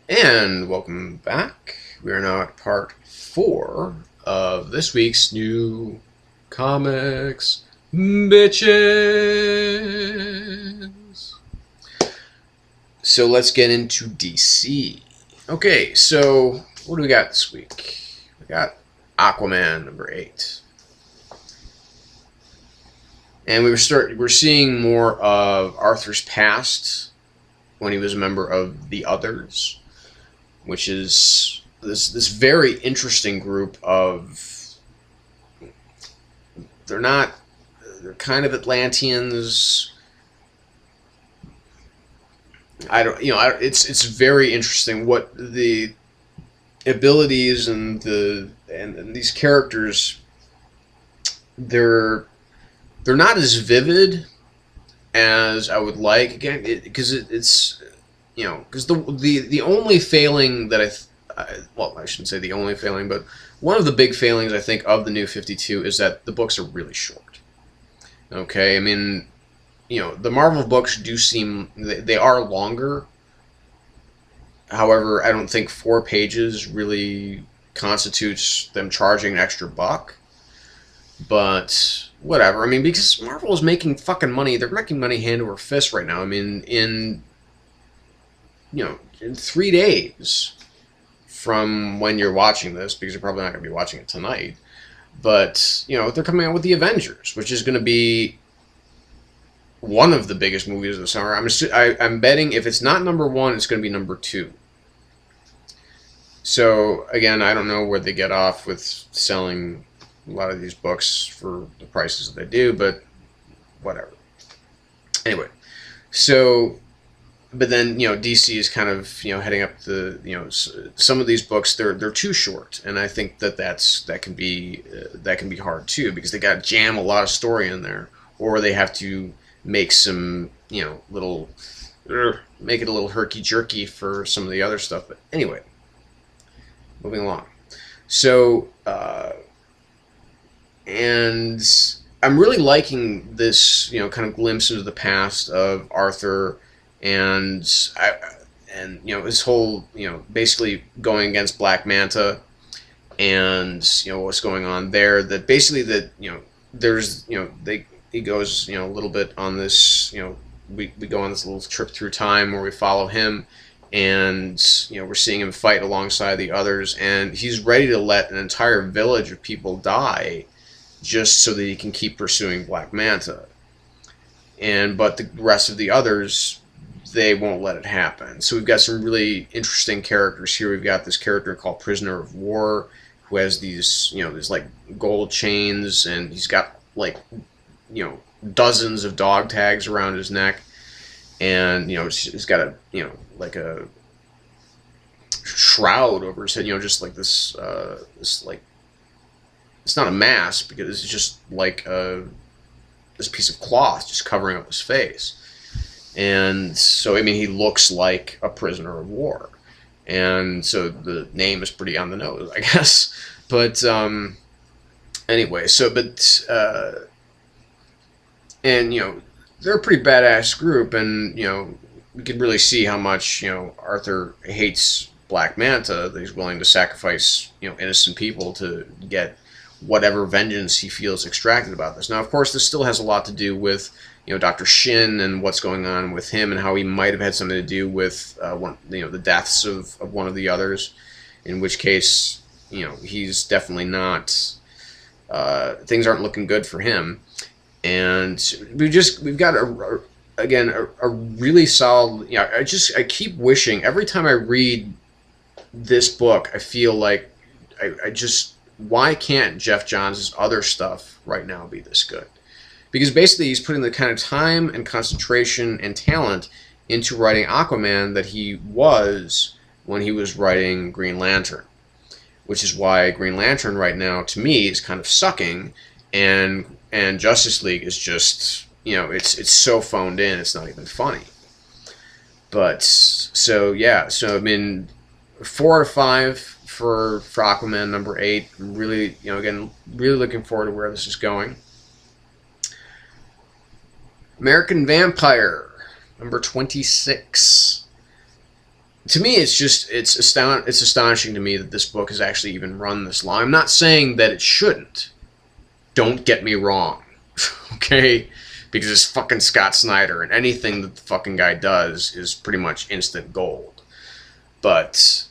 And welcome back. We are now at part 4 of this week's new comics bitches. So let's get into DC. Okay, so what do we got this week? We got Aquaman number 8. And we're seeing more of Arthur's past when he was a member of the Others, which is this very interesting group of they're kind of Atlanteans. It's very interesting what the abilities and these characters they're not as vivid as I would like, again, because it's because the only failing that well, I shouldn't say the only failing, but one of the big failings I think of the New 52 is that the books are really short. Okay, I mean, the Marvel books do seem they are longer. However, I don't think 4 pages really constitutes them charging an extra buck. But whatever. I mean, because Marvel is making fucking money. They're making money hand over fist right now. I mean, in 3 days from when you're watching this, because you're probably not going to be watching it tonight. But they're coming out with the Avengers, which is going to be one of the biggest movies of the summer. I'm betting if it's not number 1, it's going to be number 2. So again, I don't know where they get off with selling a lot of these books for the prices that they do, but whatever. Anyway, so, but then DC is kind of heading up the some of these books they're too short, and I think that can be hard too, because they got to jam a lot of story in there, or they have to make some little make it a little herky jerky for some of the other stuff. But anyway, moving along. So. And I'm really liking this, kind of glimpse into the past of Arthur, and his whole, basically going against Black Manta, and what's going on there. That basically there's he goes a little bit on this, we go on this little trip through time where we follow him, and we're seeing him fight alongside the Others, and he's ready to let an entire village of people die just so that he can keep pursuing Black Manta. But the rest of the Others, they won't let it happen. So we've got some really interesting characters here. We've got this character called Prisoner of War, who has these like gold chains, and he's got like dozens of dog tags around his neck, and he's got a like a shroud over his head, just like this like, it's not a mask, because it's just like this piece of cloth just covering up his face. And so, I mean, he looks like a prisoner of war. And so the name is pretty on the nose, I guess. But anyway, and they're a pretty badass group, and we can really see how much Arthur hates Black Manta, that he's willing to sacrifice innocent people to get whatever vengeance he feels extracted about this. Now, of course, this still has a lot to do with Dr. Shin and what's going on with him, and how he might have had something to do with the deaths of one of the Others. In which case, he's definitely not. Things aren't looking good for him, and we've got a really solid. I keep wishing every time I read this book, I feel like I just. Why can't Jeff Johns' other stuff right now be this good? Because basically he's putting the kind of time and concentration and talent into writing Aquaman that he was when he was writing Green Lantern. Which is why Green Lantern right now, to me, is kind of sucking, and Justice League is just, it's so phoned in, it's not even funny. But, so I mean, 4 out of 5 for Aquaman number 8. Really, again, really looking forward to where this is going. American Vampire number 26. to me, it's astonishing to me that this book has actually even run this long. I'm not saying that it shouldn't. Don't get me wrong, okay? Because it's fucking Scott Snyder, and anything that the fucking guy does is pretty much instant gold. But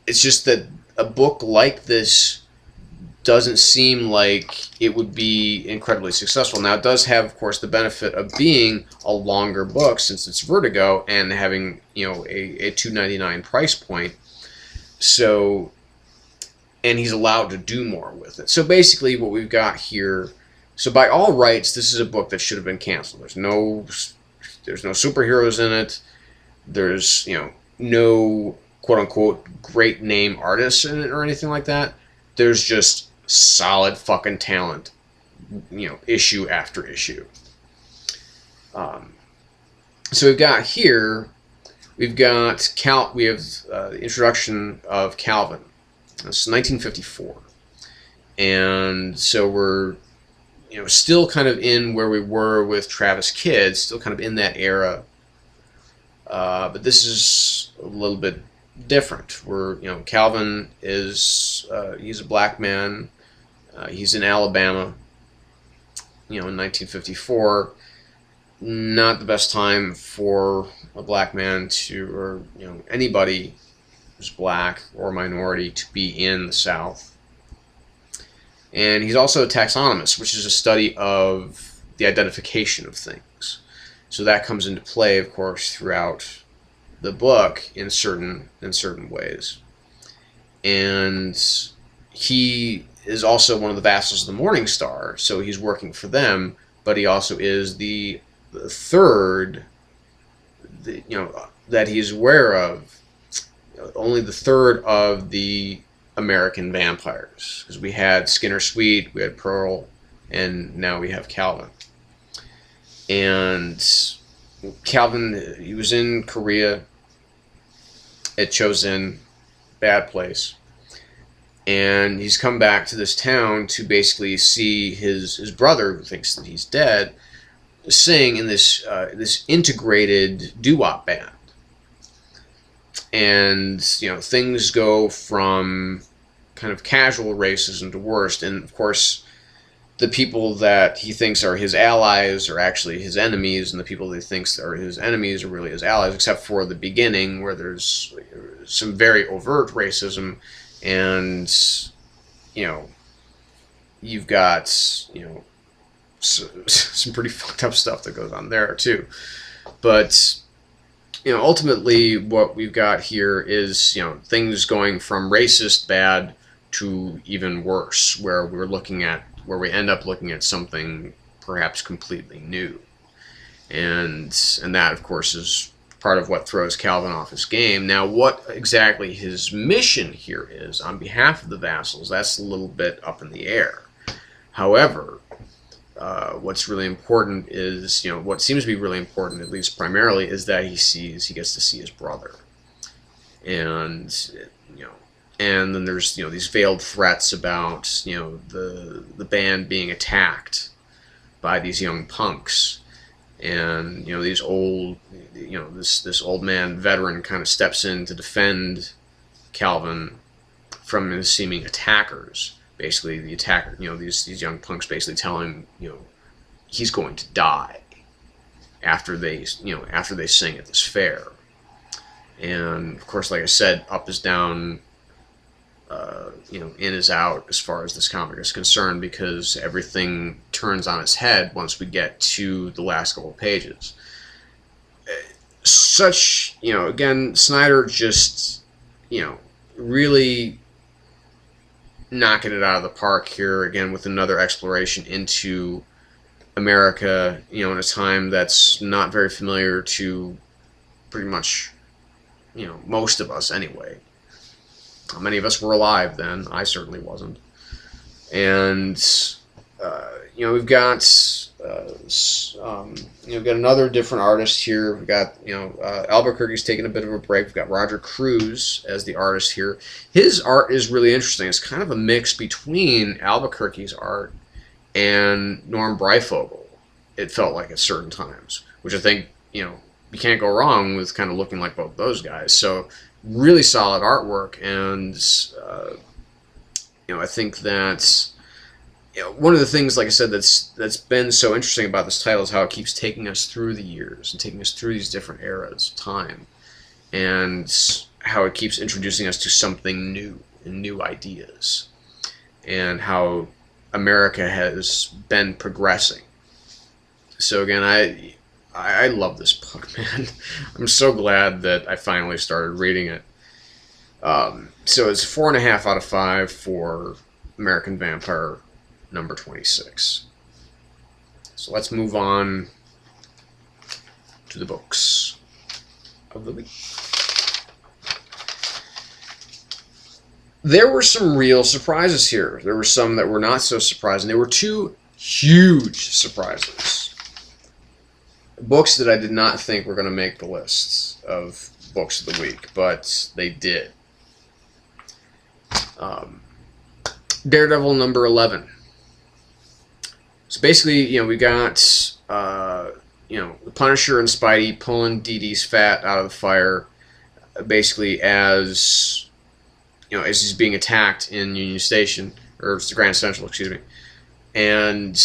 it's just that a book like this doesn't seem like it would be incredibly successful. Now, it does have, of course, the benefit of being a longer book since it's Vertigo and having, you know, a $2.99 price point. So, and he's allowed to do more with it. So basically, what we've got here. So by all rights, this is a book that should have been canceled. There's no superheroes in it. There's, you know, no quote unquote great name artists in it or anything like that. There's just solid fucking talent, you know, issue after issue. So we've got here, we have the introduction of Calvin. It's 1954, and so we're, you know, still kind of in where we were with Travis Kidd, still kind of in that era, but this is a little bit different. You know, Calvin is he's a black man. He's in Alabama. You know, in 1954, not the best time for a black man or you know, anybody who's black or minority to be in the South. And he's also a taxonomist, which is a study of the identification of things. So that comes into play, of course, throughout the book in certain ways. And he is also one of the vassals of the Morning Star, so he's working for them, but he also is the third, you know, that he's aware of, only the third of the American vampires. Because we had Skinner Sweet, we had Pearl, and now we have Calvin. And Calvin, he was in Korea at Chosin, bad place. And he's come back to this town to basically see his brother, who thinks that he's dead, sing in this integrated doo-wop band. And, you know, things go from kind of casual racism to worst. And, of course, the people that he thinks are his allies are actually his enemies, and the people that he thinks are his enemies are really his allies, except for the beginning, where there's some very overt racism. And, you know, you've got, you know, some pretty fucked up stuff that goes on there, too. But, you know, ultimately what we've got here is, you know, things going from racist bad to even worse, where we end up looking at something perhaps completely new. And that, of course, is part of what throws Calvin off his game. Now, what exactly his mission here is on behalf of the vassals, that's a little bit up in the air. However, what's really important is, you know, what seems to be really important, at least primarily, is that he gets to see his brother. And, you know, and then there's, you know, these veiled threats about, you know, the band being attacked by these young punks. And, you know, these old, you know, this old man veteran kind of steps in to defend Calvin from his seeming attackers. Basically, the attacker, you know, these young punks basically tell him, you know, he's going to die after they sing at this fair. And of course, like I said, up is down, you know, in is out as far as this comic is concerned, because everything turns on its head once we get to the last couple of pages. Such, you know, again, Snyder just, you know, really knocking it out of the park here, again, with another exploration into America, you know, in a time that's not very familiar to pretty much, you know, most of us anyway. Many of us were alive then. I certainly wasn't. And, you know, we've got, you know, we've got another different artist here. We've got, you know, Albuquerque's taking a bit of a break. We've got Roger Cruz as the artist here. His art is really interesting. It's kind of a mix between Albuquerque's art and Norm Breyfogle, it felt like at certain times, which I think, you know, you can't go wrong with kind of looking like both those guys. So really solid artwork, and I think that one of the things, like I said, that's been so interesting about this title is how it keeps taking us through the years and taking us through these different eras of time, and how it keeps introducing us to something new and new ideas, and how America has been progressing. So again, I love this book, man. I'm so glad that I finally started reading it. So it's 4.5 out of 5 for American Vampire number 26. So let's move on to the books of the week. There were some real surprises here. There were some that were not so surprising. There were 2 huge surprises. Books that I did not think were going to make the lists of books of the week, but they did. Daredevil number 11. So basically, we got, the Punisher and Spidey pulling Dee Dee's fat out of the fire, basically as he's being attacked in Union Station, or it's the Grand Central, excuse me, and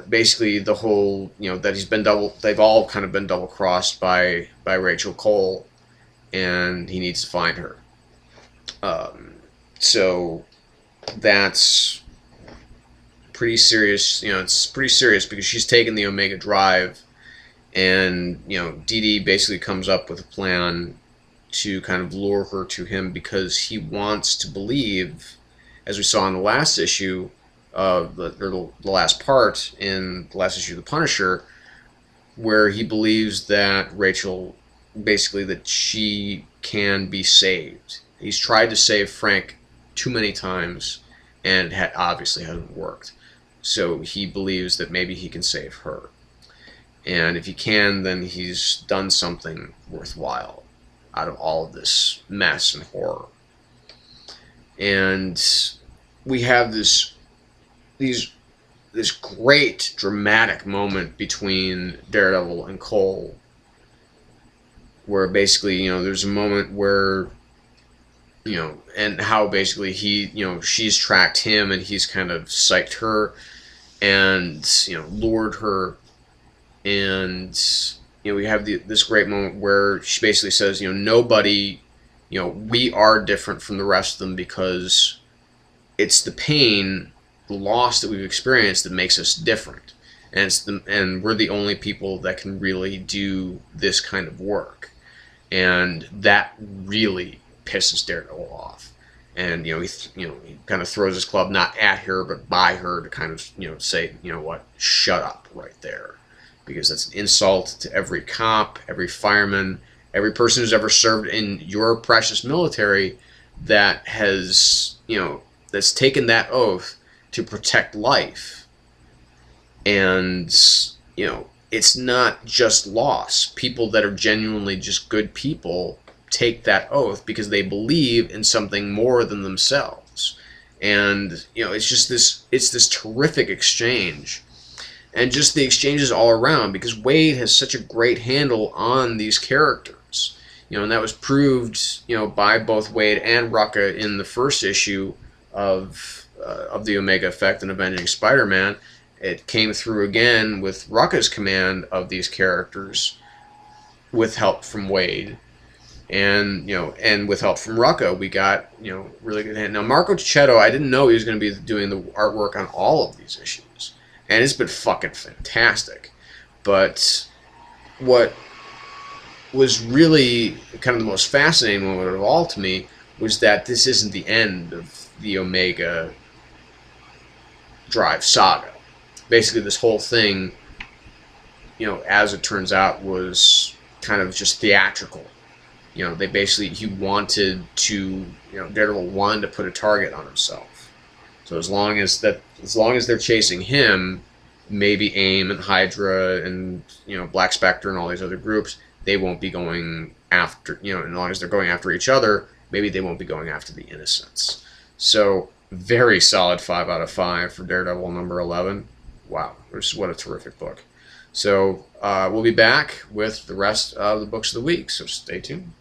basically the whole, that they've all kind of been double crossed by Rachel Cole, and he needs to find her. So that's pretty serious. It's pretty serious because she's taken the Omega Drive, and Dee Dee basically comes up with a plan to kind of lure her to him because he wants to believe, as we saw in the last issue of the last part in the last issue of the Punisher, where he believes that Rachel, basically that she can be saved. He's tried to save Frank too many times, and it obviously hasn't worked. So he believes that maybe he can save her. And if he can, then he's done something worthwhile out of all of this mess and horror. And we have this great dramatic moment between Daredevil and Cole, where basically, there's a moment where, and how basically she's tracked him, and he's kind of psyched her and, lured her. And, we have this great moment where she basically says, nobody, we are different from the rest of them because it's the pain, the loss that we've experienced that makes us different. And we're the only people that can really do this kind of work. And that really pisses Daredevil off. And, he kind of throws his club not at her, but by her to kind of, say, what, shut up right there. Because that's an insult to every cop, every fireman, every person who's ever served in your precious military that has, that's taken that oath to protect life. And, it's not just loss. People that are genuinely just good people take that oath because they believe in something more than themselves. And, it's this terrific exchange. And just the exchanges all around, because Wade has such a great handle on these characters. And that was proved, by both Wade and Rucka in the first issue of the Omega Effect and Avenging Spider-Man. It came through again with Rucka's command of these characters, with help from Wade, and and with help from Rucka, we got really good hand. Now Marco Checchetto, I didn't know he was going to be doing the artwork on all of these issues. And it's been fucking fantastic. But what was really kind of the most fascinating moment of all to me was that this isn't the end of the Omega Drive saga. Basically, this whole thing, as it turns out, was kind of just theatrical. He wanted to, Daredevil wanted to put a target on himself. So as long as they're chasing him, maybe AIM and Hydra and Black Spectre and all these other groups, they won't be going after, as long as they're going after each other, maybe they won't be going after the innocents. So very solid 5 out of 5 for Daredevil number 11. Wow, what a terrific book. So we'll be back with the rest of the books of the week, so stay tuned.